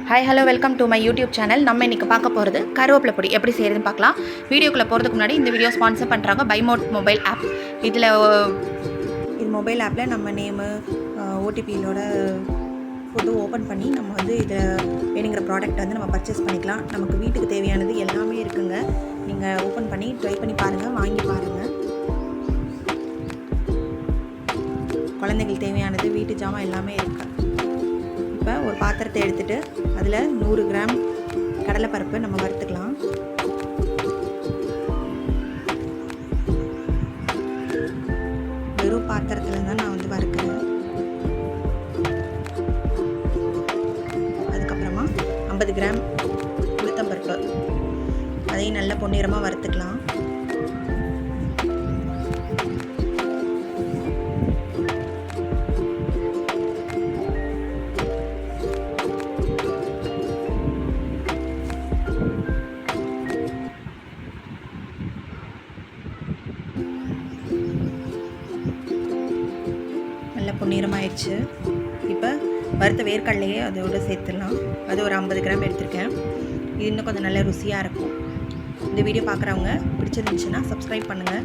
Hi hello welcome to my YouTube channel. நம்ம இன்றைக்கி பார்க்க போகிறது கருவேப்பிலை பொடி எப்படி செய்கிறதுன்னு பார்க்கலாம். வீடியோக்குள்ளே போகிறதுக்கு முன்னாடி இந்த வீடியோ ஸ்பான்சர் பண்ணுறாங்க பைமோட் மொபைல் ஆப். இது மொபைல் ஆப்பில் நம்ம நேமு ஓடிபியோட ஃபோட்டோ ஓப்பன் பண்ணி நம்ம இதை வேணுங்கிற ப்ராடக்ட் நம்ம பர்ச்சேஸ் பண்ணிக்கலாம். நமக்கு வீட்டுக்கு தேவையானது எல்லாமே இருக்குங்க. நீங்கள் ஓப்பன் பண்ணி ட்ரை பண்ணி பாருங்கள், வாங்கி பாருங்கள். குழந்தைங்களுக்கு தேவையானது வீட்டு ஜாமான் எல்லாமே இருக்குது. இப்போ ஒரு பாத்திரத்தை எடுத்துகிட்டு அதில் 100 கிராம் கடலைப்பருப்பு நம்ம வறுத்துக்கலாம். வெறும் பாத்திரத்தில் தான் நான் வறுக்கிறேன். அதுக்கப்புறமா 50 கிராம் உளுத்தம்பருப்பு, அதையும் நல்ல பொன்னிறமாக வறுத்துக்கலாம். நல்ல பொன்னிறமாயிடுச்சு. இப்போ வறுத்த வேர்க்கடலையே அதோடு சேர்த்துடலாம். அது ஒரு 50 கிராம் எடுத்திருக்கேன். இது இன்னும் கொஞ்சம் நல்ல ருசியாக இருக்கும். இந்த வீடியோ பார்க்குறவங்க பிடிச்சிருந்துச்சுன்னா சப்ஸ்கிரைப் பண்ணுங்கள்.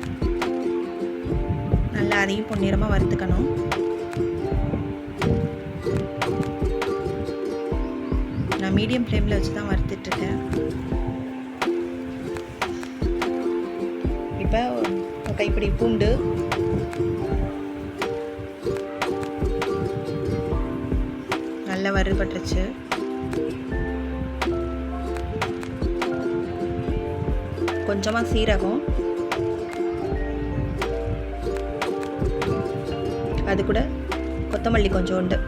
நல்லா அதையும் பொன்னிறமாக வறுத்துக்கணும். நான் மீடியம் ஃப்ளேமில் வச்சு தான் வறுத்துட்ருக்கேன். இப்போ ஒரு கைப்பிடி பூண்டு, நல்லா வறுபட்டுருச்சு. கொஞ்சமாக சீரகம், அது கூட கொத்தமல்லி கொஞ்சோண்டு,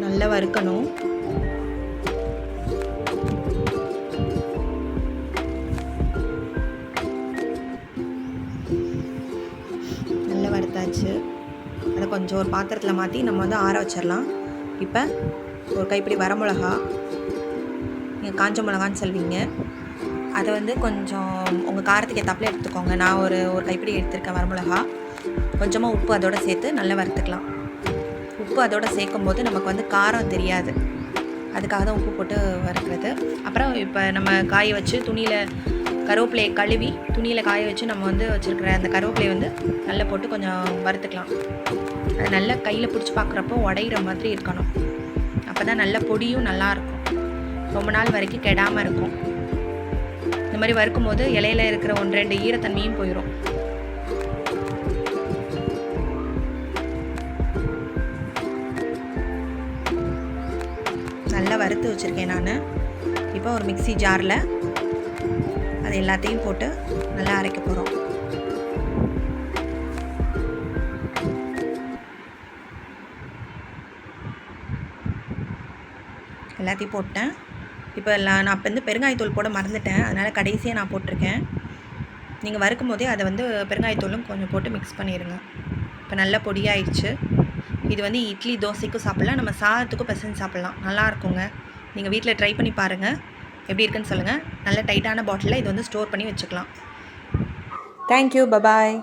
நல்லா வறுக்கணும். நல்லா வறுத்தாச்சு. அதை கொஞ்சம் ஒரு பாத்திரத்தில் மாற்றி நம்ம ஆற வச்சிடலாம். இப்போ ஒரு கைப்பிடி வரமிளகா, நீங்கள் காஞ்ச மிளகான்னு சொல்வீங்க, அதை கொஞ்சம் உங்கள் காரத்துக்கு ஏற்றாப்புல எடுத்துக்கோங்க. நான் ஒரு கைப்பிடி எடுத்துருக்கேன் வரமிளகா. கொஞ்சமாக உப்பு அதோடு சேர்த்து நல்லா வறுத்துக்கலாம். உப்பு அதோடு சேர்க்கும்போது நமக்கு காரம் தெரியாது, அதுக்காக தான் உப்பு போட்டு வறுக்கிறது. அப்புறம் இப்போ நம்ம காய வச்சு துணியில் கருவேப்பிலையை கழுவி துணியில் காய வச்சு நம்ம வச்சுருக்கிற அந்த கருவேப்பிலையை நல்லா போட்டு கொஞ்சம் வறுத்துக்கலாம். அது நல்லா கையில் பிடிச்சி பார்க்குறப்போ உடையிற மாதிரி இருக்கணும். அப்போ தான் நல்ல பொடியும் நல்லாயிருக்கும், ரொம்ப நாள் வரைக்கும் கெடாமல் இருக்கும். இந்த மாதிரி வறுக்கும்போது இலையில இருக்கிற 1-2 ஈரத்தன்மையும் போயிடும். நல்லா வறுத்து வச்சுருக்கேன் நான். இப்போ ஒரு மிக்ஸி ஜாரில் அது எல்லாத்தையும் போட்டு நல்லா அரைக்க போகிறோம். எல்லாத்தையும் போட்டேன். இப்போ நான் அப்போ பெருங்காயத்தூள் போட மறந்துட்டேன், அதனால் கடைசியாக நான் போட்டிருக்கேன். நீங்கள் வறுக்கும் போதே அதை பெருங்காயத்தூளும் கொஞ்சம் போட்டு மிக்ஸ் பண்ணிடுங்க. இப்போ நல்லா பொடியாயிடுச்சு. இது இட்லி தோசைக்கும் சாப்பிட்லாம், நம்ம சாதத்துக்கும் பிசைஞ்சு சாப்பிட்லாம், நல்லாயிருக்குங்க. நீங்கள் வீட்டில் ட்ரை பண்ணி பாருங்கள், எப்படி இருக்குன்னு சொல்லுங்கள். நல்ல டைட்டான பாட்டிலில் இது ஸ்டோர் பண்ணி வச்சுக்கலாம். Thank you, bye bye.